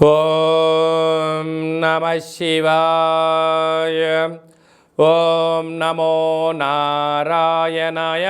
ఓం నమః శివాయ. ఓం నమో నారాయణాయ.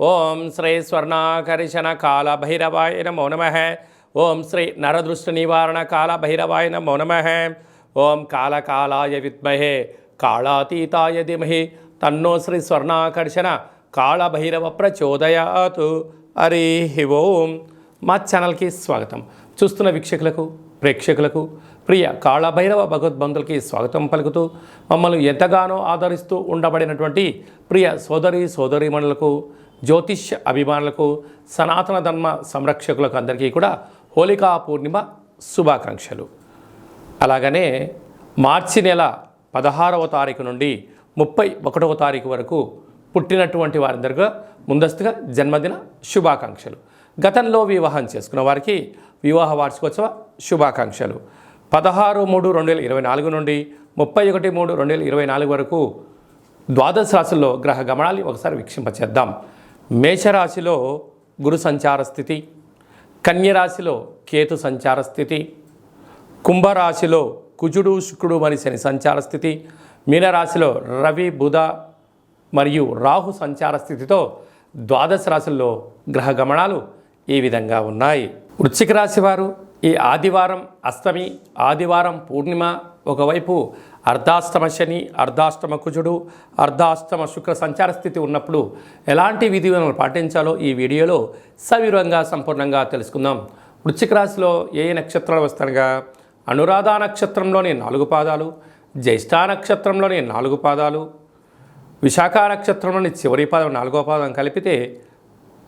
ఓం శ్రీ స్వర్ణాకర్షణ కాల భైరవాయ నమో నమః. ఓం శ్రీ నరదృష్టి నివారణ కాల భైరవాయ నమో నమః. ఓం కాళకాలాయ విద్మహే కాళాతీతాయ ధీమహి తన్నో శ్రీ స్వర్ణాకర్షణ కాళభైరవ ప్రచోదయాత్. హరి ఓం. మా ఛానల్కి స్వాగతం. చూస్తున్న వీక్షకులకు, ప్రేక్షకులకు, ప్రియ కాళభైరవ భగవద్బంధులకి స్వాగతం పలుకుతూ మమ్మల్ని ఎంతగానో ఆదరిస్తూ ఉండబడినటువంటి ప్రియ సోదరీమణులకు, జ్యోతిష్య అభిమానులకు, సనాతన ధర్మ సంరక్షకులకు అందరికీ కూడా హోళికా పూర్ణిమ శుభాకాంక్షలు. అలాగనే మార్చి నెల 16వ తారీఖు నుండి 31వ తారీఖు వరకు పుట్టినటువంటి వారందరికీ ముందస్తుగా జన్మదిన శుభాకాంక్షలు. గతంలో వివాహం చేసుకున్న వారికి వివాహ వార్షికోత్సవ శుభాకాంక్షలు. 16/3/2024 నుండి 31/3/2024 వరకు ద్వాదశ రాశుల్లో గ్రహ గమనాన్ని ఒకసారి వీక్షింపచేద్దాం. మేషరాశిలో గురు సంచార స్థితి, కన్యరాశిలో కేతు సంచార స్థితి, కుంభరాశిలో కుజుడు శుక్రుడు మరియు శని సంచార స్థితి, మీనరాశిలో రవి బుధ మరియు రాహు సంచార స్థితితో ద్వాదశ రాశుల్లో గ్రహ గమనాలు ఈ విధంగా ఉన్నాయి. వృశ్చిక రాశి వారు ఈ ఆదివారం అష్టమి, ఆదివారం పూర్ణిమ, ఒకవైపు అర్ధాష్టమ శని, అర్ధాష్టమ కుజుడు, అర్ధాష్టమ శుక్ర సంచార స్థితి ఉన్నప్పుడు ఎలాంటి విధి విధానాలు పాటించాలో ఈ వీడియోలో సవివరంగా సంపూర్ణంగా తెలుసుకుందాం. వృశ్చిక రాశిలో ఏ నక్షత్రాలు వస్తాయనగా అనురాధ నక్షత్రంలోని 4 పాదాలు, జ్యేష్ఠ నక్షత్రంలోని 4 పాదాలు, విశాఖ నక్షత్రంలోని చివరి పాదం 4వ పాదం కలిపితే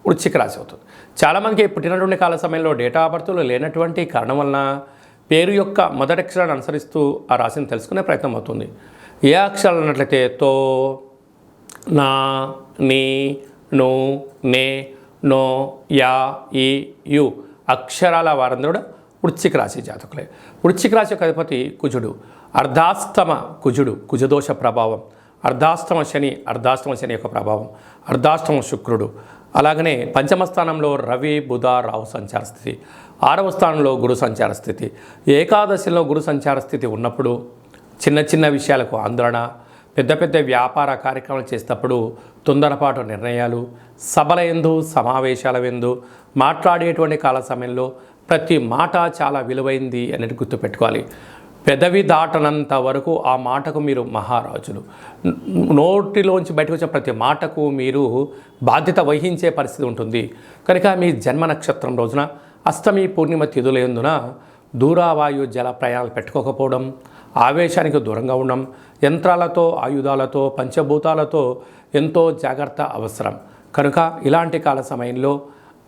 వృశ్చిక రాశి అవుతుంది. చాలామందికి పుట్టినటువంటి కాల సమయంలో డేటా ఆఫ్ బర్త్లు లేనటువంటి కారణం వలన పేరు యొక్క మొదటి అక్షరాన్ని అనుసరిస్తూ ఆ రాశిని తెలుసుకునే ప్రయత్నం అవుతుంది. ఏ అక్షరాలు అన్నట్లయితే తో, నా, నీ, ను, నే, నో, యా, ఈ, యు అక్షరాల వారందరూ వృశ్చిక రాశి జాతకులే. వృశ్చిక రాశి యొక్క అధిపతి కుజుడు. అర్ధాష్టమ కుజుడు, కుజదోష ప్రభావం. అర్ధాష్టమ శని యొక్క ప్రభావం. అర్ధాష్టమ శుక్రుడు. అలాగనే పంచమ స్థానంలో రవి బుధ రాహు సంచార స్థితి. 6వ స్థానంలో గురు సంచార స్థితి. ఏకాదశిలో గురు సంచార స్థితి ఉన్నప్పుడు చిన్న చిన్న విషయాలకు ఆందోళన, పెద్ద పెద్ద వ్యాపార కార్యక్రమాలు చేసేటప్పుడు తొందరపాటు నిర్ణయాలు, సభల యందు సమావేశాల యందు మాట్లాడేటువంటి కాల సమయంలో ప్రతి మాట చాలా విలువైంది అనేది గుర్తుపెట్టుకోవాలి. పెదవి దాటనంత వరకు ఆ మాటకు మీరు మహారాజులు. నోటిలోంచి బయటకు వచ్చిన ప్రతి మాటకు మీరు బాధ్యత వహించే పరిస్థితి ఉంటుంది. కనుక మీ జన్మ నక్షత్రం రోజున అష్టమి పూర్ణిమ తిథులందున దూరావాయు జల ప్రయాణాలు పెట్టుకోకపోవడం, ఆవేశానికి దూరంగా ఉండడం, యంత్రాలతో, ఆయుధాలతో, పంచభూతాలతో ఎంతో జాగ్రత్త అవసరం. కనుక ఇలాంటి కాల సమయంలో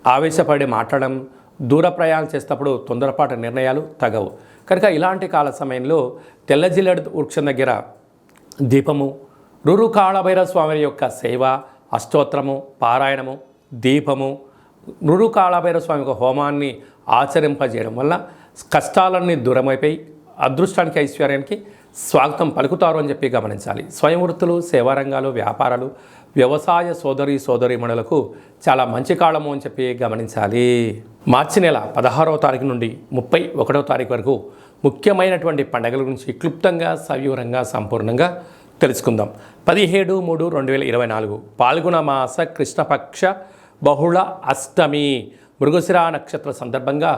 ఆవేశపడి మాట్లాడడం, దూర ప్రయాణాలు చేసేటప్పుడు తొందరపాటు నిర్ణయాలు తగవు. కనుక ఇలాంటి కాల సమయంలో తెల్లజిల్లెడు వృక్షం దగ్గర దీపము, రురు కాళభైరవ స్వామి యొక్క సేవ, అష్టోత్తరము, పారాయణము, దీపము, రురు కాళభైరవ స్వామి యొక్క హోమాన్ని ఆచరింపజేయడం వల్ల కష్టాలన్నీ దూరమైపోయి అదృష్టానికి, ఐశ్వర్యానికి స్వాగతం పలుకుతారు అని చెప్పి గమనించాలి. స్వయం వృత్తులు, సేవారంగాలు, వ్యాపారాలు, వ్యవసాయ సోదరీమణులకు చాలా మంచి కాలము అని చెప్పి గమనించాలి. మార్చి నెల 16వ తారీఖు నుండి 31వ తారీఖు వరకు ముఖ్యమైనటువంటి పండుగల గురించి క్లుప్తంగా, సవివరంగా, సంపూర్ణంగా తెలుసుకుందాం. 17/3/2024 పాల్గొన మాస కృష్ణపక్ష బహుళ అష్టమి మృగశిర నక్షత్ర సందర్భంగా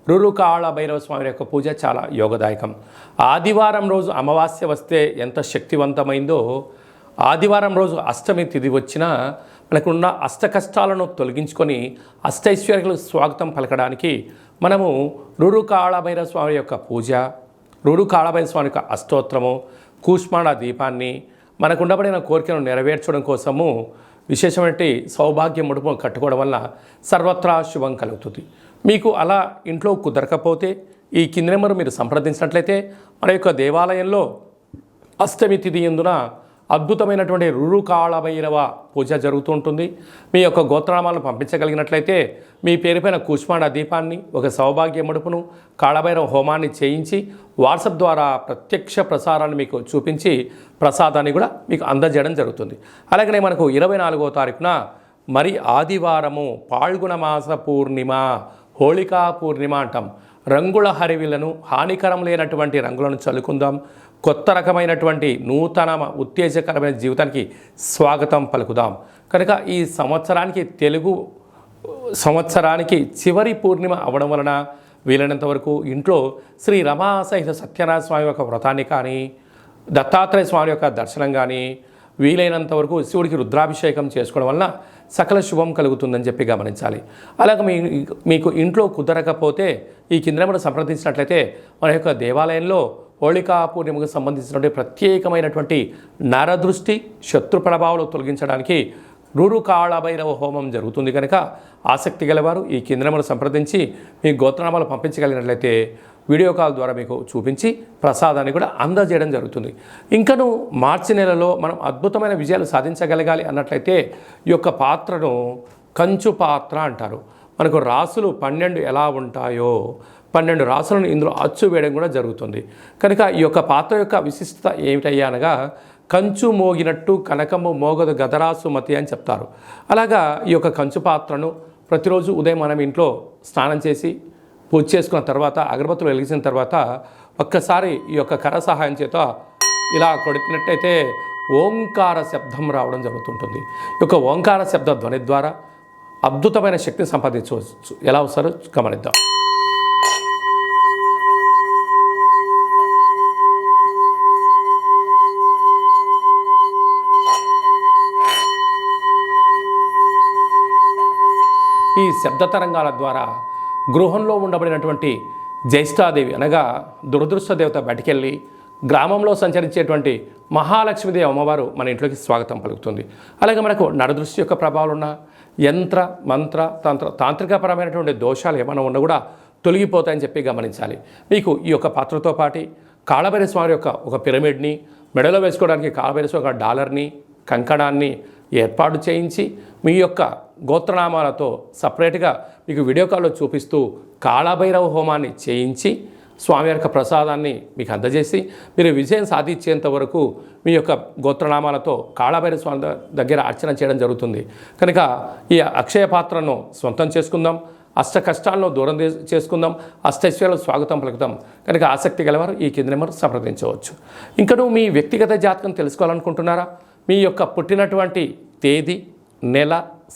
రురు కాళభైరవ స్వామి యొక్క పూజ చాలా యోగదాయకం. ఆదివారం రోజు అమావాస్య వస్తే ఎంత శక్తివంతమైందో, ఆదివారం రోజు అష్టమి తిథి వచ్చినా మనకున్న అష్ట కష్టాలను తొలగించుకొని అష్టైశ్వర్యాలకు స్వాగతం పలకడానికి మనము రురు కాళభైరవ స్వామి యొక్క పూజ, రురు కాళభైరవ స్వామి యొక్క అష్టోత్తరము, కూష్మాండ దీపాన్ని మనకు ఉండబడిన కోరికను నెరవేర్చడం కోసము విశేషమైన సౌభాగ్య ముడుపు కట్టుకోవడం వల్ల సర్వత్రా శుభం కలుగుతుంది. మీకు అలా ఇంట్లో కుదరకపోతే ఈ కింది నెంబరు మీరు సంప్రదించినట్లయితే మన యొక్క దేవాలయంలో అష్టమి తిథి యందున అద్భుతమైనటువంటి రురు కాళభైరవ పూజ జరుగుతూ ఉంటుంది. మీ యొక్క గోత్రనామాలను పంపించగలిగినట్లయితే మీ పేరుపైన కూష్మాండ దీపాన్ని, ఒక సౌభాగ్య ముడుపును, కాళభైరవ హోమాన్ని చేయించి వాట్సాప్ ద్వారా ప్రత్యక్ష ప్రసారాన్ని మీకు చూపించి ప్రసాదాన్ని కూడా మీకు అందజేయడం జరుగుతుంది. అలాగనే మనకు 24వ తారీఖున మరి ఆదివారము పాల్గొన మాస పూర్ణిమ హోళికా పూర్ణిమ అంటాం. రంగుల హరివిలను, హానికరం లేనటువంటి రంగులను చల్లుకుందాం. కొత్త రకమైనటువంటి నూతన ఉత్తేజకరమైన జీవితానికి స్వాగతం పలుకుదాం. కనుక ఈ తెలుగు సంవత్సరానికి చివరి పూర్ణిమ అవడం వలన వీలైనంత వరకు ఇంట్లో శ్రీ రమా సహిత సత్యనారాయణ స్వామి యొక్క వ్రతాన్ని కానీ, దత్తాత్రేయ స్వామి యొక్క దర్శనం కానీ, వీలైనంత వరకు శివుడికి రుద్రాభిషేకం చేసుకోవడం వలన సకల శుభం కలుగుతుందని చెప్పి గమనించాలి. అలాగే మీకు ఇంట్లో కుదరకపోతే ఈ కింద సంప్రదించినట్లయితే మన యొక్క దేవాలయంలో హోళికా పూర్ణిమకు సంబంధించినటువంటి ప్రత్యేకమైనటువంటి నరదృష్టి, శత్రు ప్రభావాలు తొలగించడానికి రూరు కాళభైరవ హోమం జరుగుతుంది. కనుక ఆసక్తి గలవారు ఈ కింద సంప్రదించి మీ గోత్రనామాలు పంపించగలిగినట్లయితే వీడియో కాల్ ద్వారా మీకు చూపించి ప్రసాదాన్ని కూడా అందజేయడం జరుగుతుంది. ఇంకను మార్చి నెలలో మనం అద్భుతమైన విజయాలు సాధించగలగాలి అన్నట్లయితే ఈ యొక్క పాత్రను కంచు పాత్ర అంటారు. మనకు రాసులు 12 ఎలా ఉంటాయో 12 రాసులను ఇందులో అచ్చు వేయడం కూడా జరుగుతుంది. కనుక ఈ యొక్క పాత్ర యొక్క విశిష్టత ఏమిటయ్యా అనగా, కంచు మోగినట్టు కనకము మోగదు గదరాసు మతి అని చెప్తారు. అలాగా ఈ యొక్క కంచు పాత్రను ప్రతిరోజు ఉదయం మనం ఇంట్లో స్నానం చేసి పూజ చేసుకున్న తర్వాత, అగరబత్తులు వెలిగించిన తర్వాత ఒక్కసారి ఈ యొక్క కర సహాయం చేత ఇలా కొట్టినట్టయితే ఓంకార శబ్దం రావడం జరుగుతుంటుంది. ఈ యొక్క ఓంకార శబ్ద ధ్వని ద్వారా అద్భుతమైన శక్తిని సంపాదించవచ్చు. ఎలా వస్తారో గమనిద్దాం. ఈ శబ్ద తరంగాల ద్వారా గృహంలో ఉండబడినటువంటి జ్యేష్ఠాదేవి అనగా దురదృష్ట దేవత బయటికెళ్ళి గ్రామంలో సంచరించేటువంటి మహాలక్ష్మీదేవి అమ్మవారు మన ఇంట్లోకి స్వాగతం పలుకుతుంది. అలాగే మనకు నరదృష్టి యొక్క ప్రభావాలు ఉన్న యంత్ర మంత్ర తాంత్రికపరమైనటువంటి దోషాలు ఏమైనా ఉన్నా కూడా తొలగిపోతాయని చెప్పి గమనించాలి. మీకు ఈ యొక్క పాత్రతో పాటు కాళభైరవ స్వామి యొక్క ఒక పిరమిడ్ని, మెడలో వేసుకోవడానికి కాళభైరవ స్వామి ఒక డాలర్ని, కంకణాన్ని ఏర్పాటు చేయించి మీ యొక్క గోత్రనామాలతో సపరేట్గా మీకు వీడియో కాల్లో చూపిస్తూ కాళభైరవ హోమాన్ని చేయించి స్వామి యొక్క ప్రసాదాన్ని మీకు అందజేసి మీరు విజయం సాధించేంత వరకు మీ యొక్క గోత్రనామాలతో కాళభైరవ స్వామి దగ్గర అర్చన చేయడం జరుగుతుంది. కనుక ఈ అక్షయ పాత్రను సొంతం చేసుకుందాం, అష్ట కష్టాలను దూరం చేసుకుందాం, అష్టైశ్వర్యాలకు స్వాగతం పలుకుతాం. కనుక ఆసక్తి గలవారు ఈ కింద నెంబర్ సంప్రదించవచ్చు. ఇంకను మీ వ్యక్తిగత జాతకం తెలుసుకోవాలనుకుంటున్నారా? మీ యొక్క పుట్టినటువంటి తేదీ, నెల,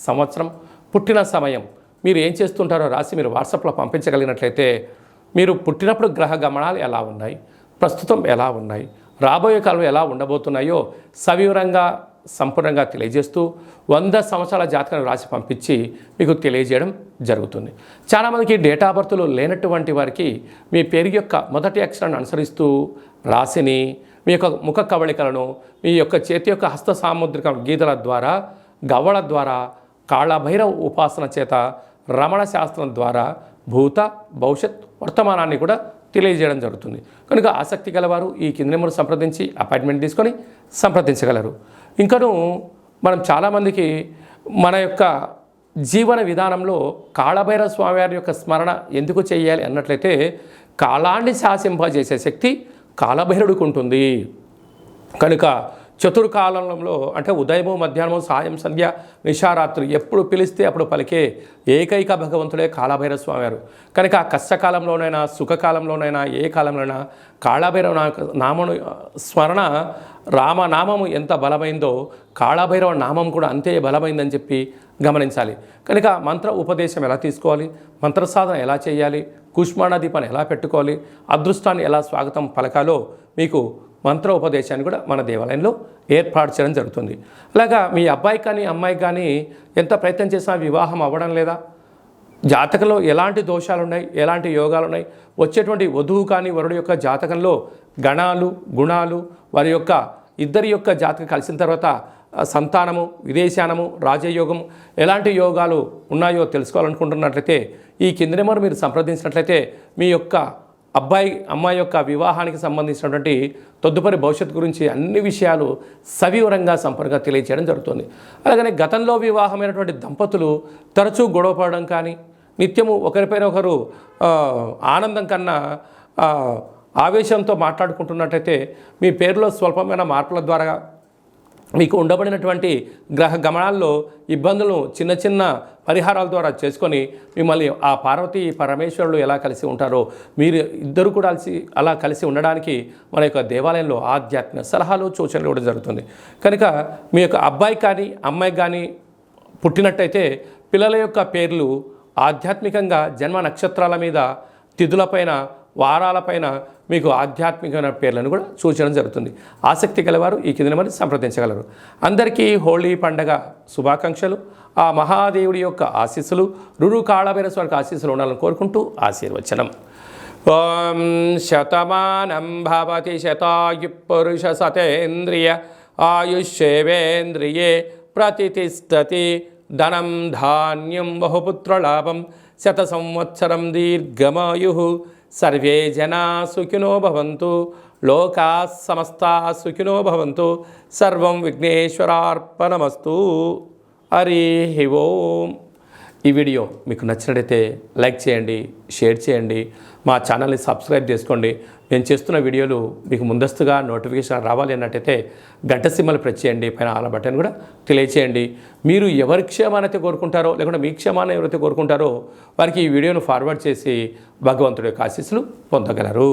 సంవత్సరం, పుట్టిన సమయం మీరు ఏం చేస్తుంటారో రాసి మీరు వాట్సాప్లో పంపించగలిగినట్లయితే మీరు పుట్టినప్పుడు గ్రహ గమనాలు ఎలా ఉన్నాయి, ప్రస్తుతం ఎలా ఉన్నాయి, రాబోయే కాలం ఎలా ఉండబోతున్నాయో సవివరంగా సంపూర్ణంగా తెలియజేస్తూ 100 సంవత్సరాల జాతకాన్ని రాసి పంపించి మీకు తెలియజేయడం జరుగుతుంది. చాలామందికి డేటా బర్త్లు లేనటువంటి వారికి మీ పేరు యొక్క మొదటి అక్షరాన్ని అనుసరిస్తూ రాశిని, మీ యొక్క ముఖ కవళికలను, మీ యొక్క చేతి యొక్క హస్త సాముద్రిక గీతల ద్వారా, గవ్వల ద్వారా, కాళభైరవ ఉపాసన చేత, రమణ శాస్త్రం ద్వారా భూత భవిష్యత్ వర్తమానాన్ని కూడా తెలియజేయడం జరుగుతుంది. కనుక ఆసక్తి గలవారు ఈ కింది నెంబర్ సంప్రదించి అపాయింట్మెంట్ తీసుకొని సంప్రదించగలరు. ఇంకను మనం చాలామందికి మన యొక్క జీవన విధానంలో కాళభైరవ స్వామివారి యొక్క స్మరణ ఎందుకు చేయాలి అన్నట్లయితే కాలాన్ని శాసింపజేసే శక్తి కాళభైరవుడికి ఉంటుంది. కనుక చతుర్కాలంలో అంటే ఉదయము, మధ్యాహ్నము, సాయం, సంధ్య, నిశారాత్రి ఎప్పుడు పిలిస్తే అప్పుడు పలికే ఏకైక భగవంతుడే కాళభైరవ స్వామివారు. కనుక కష్టకాలంలోనైనా సుఖకాలంలోనైనా ఏ కాలంలోనైనా కాళభైరవ నామను స్మరణ, రామనామము ఎంత బలమైందో కాళభైరవ నామం కూడా అంతే బలమైందని చెప్పి గమనించాలి. కనుక మంత్ర ఉపదేశం ఎలా తీసుకోవాలి, మంత్ర సాధన ఎలా చేయాలి, కుష్మాండ దీపాన్ని ఎలా పెట్టుకోవాలి, అదృష్టాన్ని ఎలా స్వాగతం పలకాలో మీకు మంత్ర ఉపదేశాన్ని కూడా మన దేవాలయంలో ఏర్పాటు చేయడం జరుగుతుంది. అలాగా మీ అబ్బాయి కానీ అమ్మాయికి కానీ ఎంత ప్రయత్నం చేసినా వివాహం అవ్వడం లేదా, జాతకంలో ఎలాంటి దోషాలు ఉన్నాయి, ఎలాంటి యోగాలు ఉన్నాయి, వచ్చేటువంటి వధువు కానీ వరుడు యొక్క జాతకంలో గణాలు, గుణాలు, వారి యొక్క ఇద్దరి యొక్క జాతకం కలిసిన తర్వాత సంతానము, విదేశానము, రాజయోగం ఎలాంటి యోగాలు ఉన్నాయో తెలుసుకోవాలనుకుంటున్నట్లయితే ఈ కింది నెంబర్ మీరు సంప్రదించినట్లయితే మీ యొక్క అబ్బాయి అమ్మాయి యొక్క వివాహానికి సంబంధించినటువంటి తదుపరి భవిష్యత్తు గురించి అన్ని విషయాలు సవివరంగా సంపూర్ణంగా తెలియజేయడం జరుగుతుంది. అలాగనే గతంలో వివాహమైనటువంటి దంపతులు తరచూ గొడవపడడం కానీ, నిత్యము ఒకరిపైన ఒకరు ఆనందం కన్నా ఆవేశంతో మాట్లాడుకుంటున్నట్లయితే మీ పేరులో స్వల్పమైన మార్పుల ద్వారా మీకు ఉండబడినటువంటి గ్రహ గమనాల్లో ఇబ్బందులను చిన్న చిన్న పరిహారాల ద్వారా చేసుకొని మిమ్మల్ని ఆ పార్వతీ పరమేశ్వరులు ఎలా కలిసి ఉంటారో మీరు ఇద్దరు కూడా అలా కలిసి ఉండడానికి మన యొక్క దేవాలయంలో ఆధ్యాత్మిక సలహాలు సూచనలు ఇవ్వడం జరుగుతుంది. కనుక మీ యొక్క అబ్బాయి కానీ అమ్మాయి కానీ పుట్టినట్టయితే పిల్లల యొక్క పేర్లు ఆధ్యాత్మికంగా జన్మ నక్షత్రాల మీద తిథులపైన వారాలపైన మీకు ఆధ్యాత్మికమైన పేర్లను కూడా సూచించడం జరుగుతుంది. ఆసక్తి గలవారు ఈ కింద మరి సంప్రదించగలరు. అందరికీ హోళీ పండగ శుభాకాంక్షలు. ఆ మహాదేవుడి యొక్క ఆశీస్సులు రురు కాళభైరస్వామికి ఆశీస్సులు ఉండాలని కోరుకుంటూ ఆశీర్వచనం. ఓం శతమానం భవతి శతాయు పురుష సతేంద్రియ ఆయుష్యేవేంద్రియే ప్రతిష్టతి ధనం ధాన్యం బహుపుత్రలాభం శత సంవత్సరం దీర్ఘమాయు. సర్వే జనా సుఖినో భవంతు. లోకా సమస్తా సుఖినో భవంతు. సర్వం విఘ్నేశ్వరార్పణమస్తు. హరి ఓం. ఈ వీడియో మీకు నచ్చినట్లయితే లైక్ చేయండి, షేర్ చేయండి, మా ఛానల్ని సబ్స్క్రైబ్ చేసుకోండి. నేను చేస్తున్న వీడియోలు మీకు ముందస్తుగా నోటిఫికేషన్ రావాలి అన్నట్టయితే గంట సింబల్ ప్రెస్ చేయండి, పైన ఆల్ బటన్ కూడా తెలియచేయండి. మీరు ఎవరి క్షేమాన్ని అయితే కోరుకుంటారో లేకుంటే మీ క్షేమాన్ని ఎవరైతే కోరుకుంటారో వారికి ఈ వీడియోను ఫార్వర్డ్ చేసి భగవంతుడి యొక్క ఆశీస్సులు పొందగలరు.